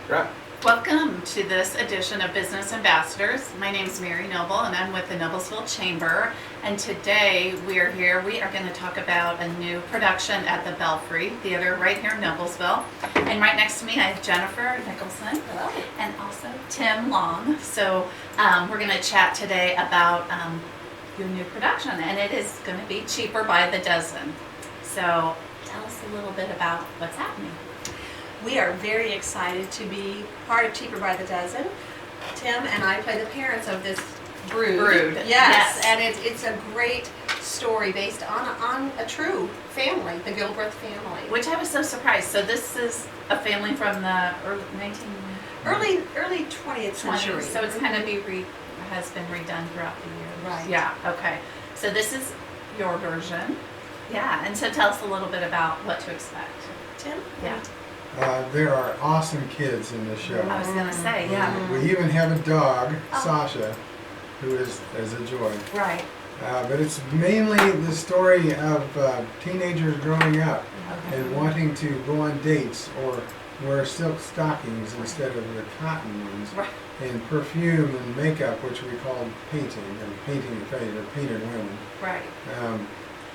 Right. Welcome to this edition of Business Ambassadors. My name is Mary Noble and I'm with the Noblesville Chamber. And today we are going to talk about a new production at the Belfry Theater right here in Noblesville. And right next to me I have Jennifer Nicholson. Hello. And also Tim Long. So we're going to chat today about your new production, and it is going to be Cheaper by the Dozen. So tell us a little bit about what's happening. We are very excited to be part of Cheaper by the Dozen. Tim and I play the parents of this brood. Yes. And it's a great story based on a true family, the Gilbreth family. Which I was so surprised. So this is a family from the early 20th century. So it's kind of has been redone throughout the years. Right. Yeah, okay. So this is your version. Yeah, and so tell us a little bit about what to expect. Tim? Yeah. There are awesome kids in this show. I was going to say, yeah. We even have a dog, Oh. Sasha, who is a joy. Right. But it's mainly the story of teenagers growing up Okay. and wanting to go on dates or wear silk stockings instead of the cotton ones, Right. and perfume and makeup, which we call painting, and painting the face, or painted women. Right.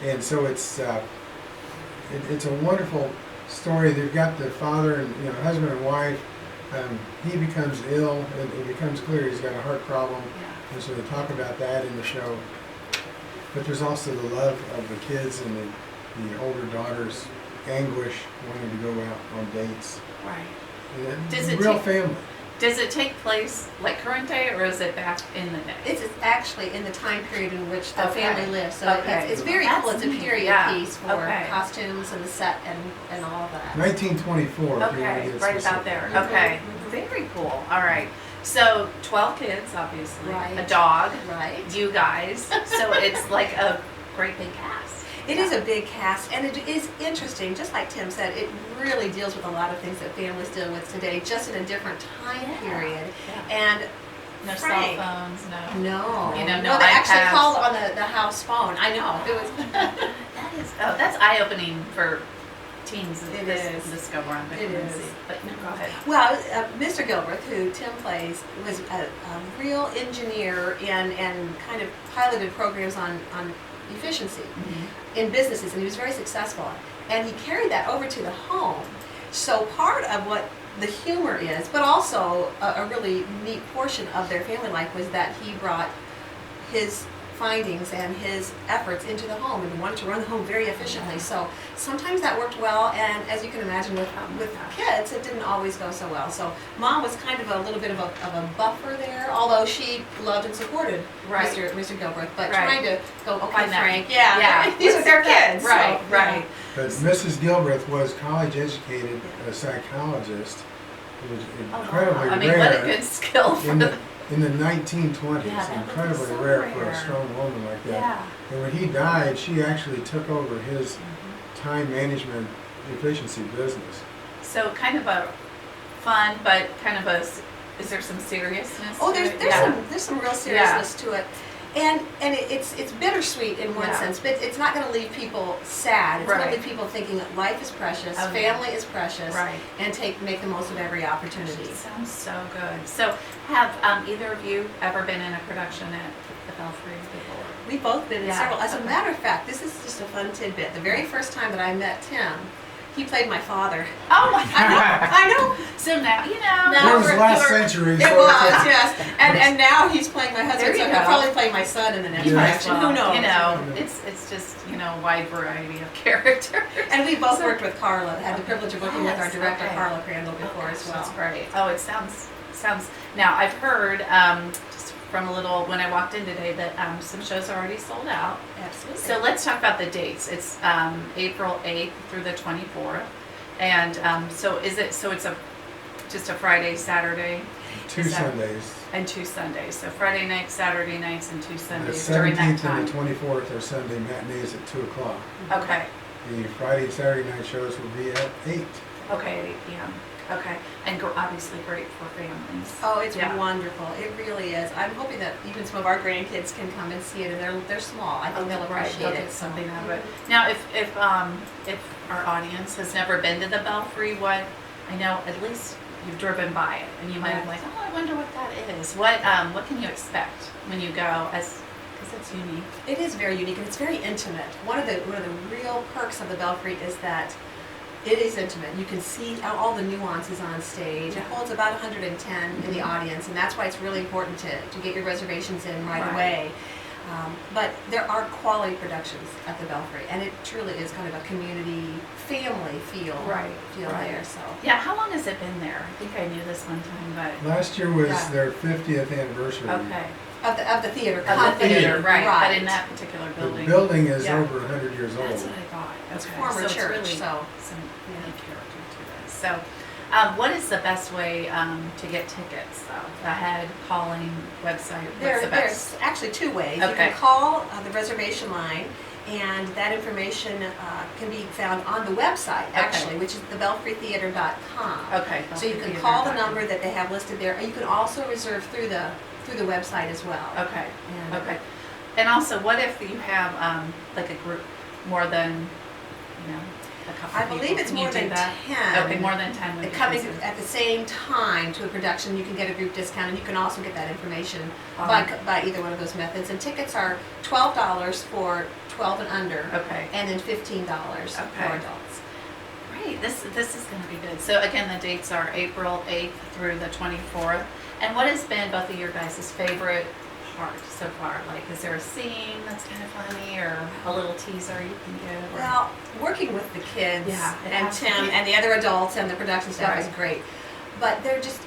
And so it's a wonderful story. They've got the father and husband and wife. He becomes ill, and it becomes clear he's got a heart problem, Yeah. and so they talk about that in the show. But there's also the love of the kids and the older daughter's anguish wanting to go out on dates. Right. And Does it's it real take- family. Does it take place like current day, or is it back in the day? It's actually in the time period in which the Okay. family lives. So Okay. it's very That's cool. It's a neat. period Yeah. piece for Okay. costumes and the set and all of that. 1924. if you want to Okay, get right about specific. there. Mhm. Okay, Mhm. very cool. All right. So 12 kids, obviously. Right. A dog. Right. You guys. So it's like a great big cast. It is a big cast, and it is interesting. Just like Tim said, it really deals with a lot of things that families deal with today, just in a different time Yeah. period. Yeah. And No Frank. cell phones, no. no, You know, no they actually iPads. called on the house phone. I know it was. That's eye-opening for teens. It this is. go around the It pregnancy. is. But no, go ahead. Well, Mr. Gilbreth, who Tim plays, was a real engineer and kind of piloted programs on efficiency in businesses, and he was very successful. And he carried that over to the home. So part of what the humor is, but also a really neat portion of their family life, was that he brought his findings and his efforts into the home and wanted to run the home very efficiently. So sometimes that worked well, and as you can imagine with kids, it didn't always go so well. So Mom was kind of a little bit of a buffer there, although she loved and supported Right. Mr. Gilbreth, but Right. trying to go, okay, Find that- Frank, Yeah. these are their kids. Right, so, right. But Mrs. Gilbreth was college-educated, a psychologist. It was incredibly I mean, rare what a good skill for in the 1920s. Yeah, that would be Incredibly so rare for rare. a strong woman like that. Yeah. And when he died, she actually took over his time management efficiency business. So kind of a fun, but kind of is there some seriousness? Oh, to there's it? there's Yeah. some real seriousness to it, and it's bittersweet in one Yeah. sense, but it's not going to leave people sad. It's going Right. to leave people thinking that life is precious, Oh, yeah. family is precious, Right. and make the most of every opportunity. It sounds so good. So have either of you ever been in a production at the Belfry before? We've both been in Yeah, several. As a okay. matter of fact, this is just a fun tidbit. The very first time that I met Tim, he played my father. Oh my I know. So now you know. Now It was we're- last we're- century. It so was, it's- yes. And now he's playing my husband, There so you he'll go. probably play my son in the next Yeah. production. Well, Who knows? You know, Yeah. it's just a wide variety of characters. And we both So- worked with Carla, had the privilege of working with our Yes, director, okay. Carla Crandall, before as well. That's great. Oh, it sounds. Now I've heard just from a little when I walked in today that some shows are already sold out. Absolutely. So let's talk about the dates. It's April 8th through the 24th, and so is it? So it's just a Friday, Saturday, Two Is that- Sundays. and 2 Sundays. So Friday nights, Saturday nights, and 2 The Sundays during that 17th time. and the 24th are Sunday matinees at 2 o'clock. Okay. The Friday and Saturday night shows will be at 8. Okay, at 8 p.m. Okay, and obviously great for families. Oh, it's Yeah. wonderful. It really is. I'm hoping that even some of our grandkids can come and see it, and they're small. I think they'll Right, appreciate they'll it. get something out of it. Now, if our audience has never been to the Belfry, what I know at least you've driven by it, and you might have like, oh, I wonder what that is. What can you expect when you go? Because it's unique. It is very unique and it's very intimate. One of the real perks of the Belfry is that it is intimate. You can see all the nuances on stage. It holds about 110 in the audience, and that's why it's really important to get your reservations in right away. But there are quality productions at the Belfry, and it truly is kind of a community, family feel there. So Yeah, how long has it been there? I think I knew this one time, but Last year was their 50th anniversary. okay. of the theater Of the company, theater, right? But in that particular The building. building is Yeah. over 100 years old. That's what I thought. It's Okay, former so church, it's really so some unique character to this. So, what is the best way to get tickets? Ahead, calling, website. What's the best? There's actually two ways. You Okay. can call the reservation line, and that information can be found on the website, actually, which is thebelfrytheater.com. Okay. So you can call the number that they have listed there, and you can also reserve through the website as well. Okay. And Okay. And also, what if you have like a group more than, a couple I of people? believe it's Can you more do than that? 10. Okay, more than 10 would be Coming easier. at the same time to a production, you can get a group discount, and you can also get that information Um, by either one of those methods. And tickets are $12 for 12 and under, Okay. and then $15 for Okay. adults. Great, this is going to be good. So again, the dates are April 8th through the 24th. And what has been both of your guys' favorite part so far? Like, is there a scene that's kind of funny, or a little teaser you can give? Or- Well, working with the kids Yeah, it and has to Tim be. and the other adults and the production staff is Right. great. But they're just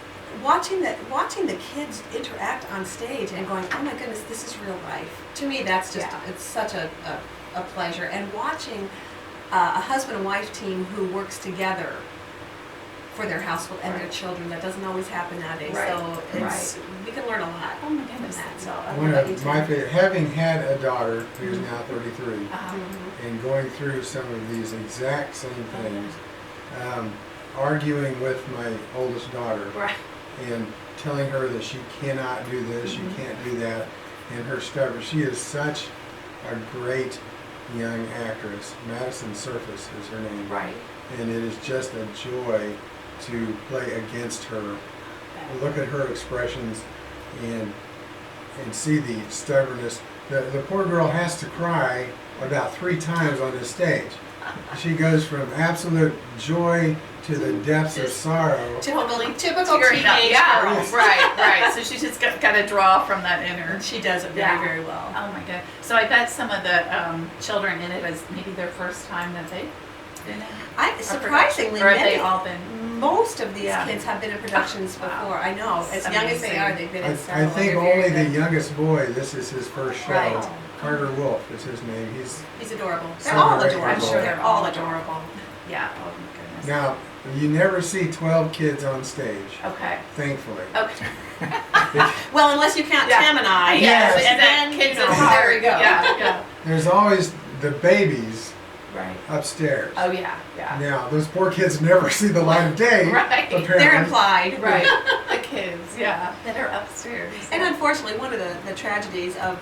watching the kids interact on stage and going, oh my goodness, this is real life. To me, that's just it's such a pleasure. And watching a husband and wife team who works together for their household and their children, that doesn't always happen nowadays. Right. So we can learn a lot Oh my from goodness. that. So One of my favorite, having had a daughter who's now 33, Uh-huh. and going through some of these exact same things, arguing with my oldest daughter Right. and telling her that she cannot do this, she can't do that, and her stubborn. She is such a great young actress. Madison Surface is her name, Right. and it is just a joy to play against her. Look at her expressions and see the stubbornness. The poor girl has to cry about 3 times on this stage. She goes from absolute joy to the depths of sorrow. typical Tearing up. teenage Yeah, girls. right. So she's just got to draw from that inner. And she does it very, Yeah. very well. Oh my god. So I bet some of the children in it is maybe their first time that they've been in. Surprisingly, or have they many, all been? most of these Yeah. kids have been in productions Wow. before. I know, as young as they Amazing. are, they've been in I several. think They're only very the good. youngest boy, this is his first show. Right. Carter Wolf is his name. He's adorable. They're So all great. adorable. I'm sure They're all adorable. Yeah. Oh my goodness. Now, you never see 12 kids on stage, Okay. thankfully. Okay. Well, unless you count Yeah. Tim and I. Yes. And then, kids you know, in there we go. Yeah. There's always the babies Right. upstairs. Oh yeah. Yeah. Now, those poor kids never see the light of day, Right. apparently. They're implied. Right. The kids. Yeah. That are upstairs. And unfortunately, one of the tragedies of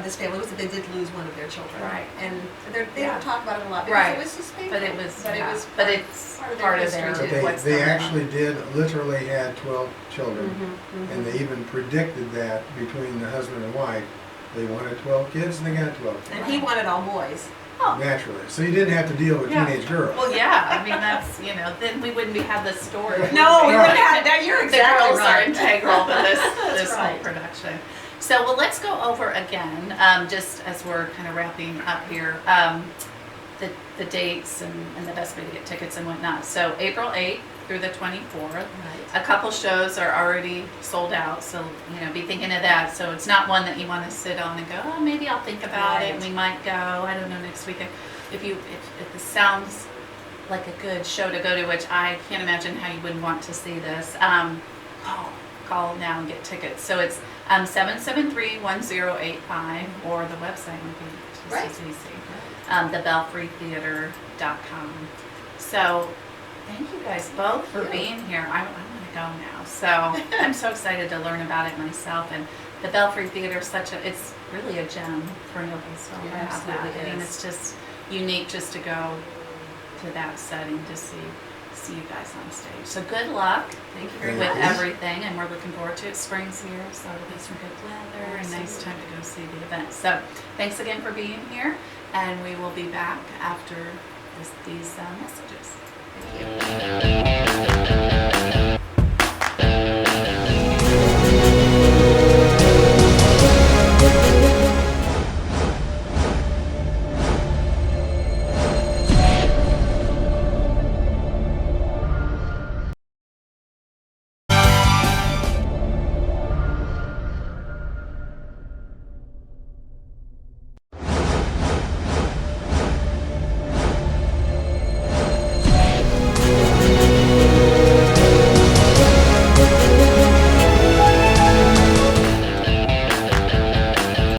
this family was that they did lose one of their children. Right. And they Yeah. don't talk about it a lot because Right. it was just painful. But it was. But yeah. it was But it's part of part their of their. history, But too. what's they going on. actually did, literally had 12 children. Mhm, And mhm. they even predicted that between the husband and wife. They wanted 12 kids and they got 12 kids. And he wanted all boys. Oh. Naturally. So you didn't have to deal with Yeah. teenage girls. Well, yeah. I mean, that's then we wouldn't have this story. No, we Right. would have that. You're exactly The girls are right. integral to this whole right. production. So, well, let's go over again, just as we're kind of wrapping up here, the dates and the best way to get tickets and whatnot. So, April 8th through the 24th. Right. A couple shows are already sold out, so be thinking of that. So it's not one that you want to sit on and go, oh, maybe I'll think about it. Right. We might go. I don't know, next weekend. If this sounds like a good show to go to, which I can't imagine how you wouldn't want to see this, call now and get tickets. So it's 773-1085, or the website would be just Right. as easy. Thebelfrytheater.com. So thank you guys both for being here. I want to go now. So I'm so excited to learn about it myself. And the Belfry Theater is it's really a gem for Noblesville. It I have that. absolutely I mean, is. it's just unique just to go to that setting to see see you guys on stage. So good luck Thank you very with much. everything, and we're looking forward to it. Spring's here, so it'll be some good weather and nice time to go see the event. So thanks again for being here, and we will be back after these messages. Thank you.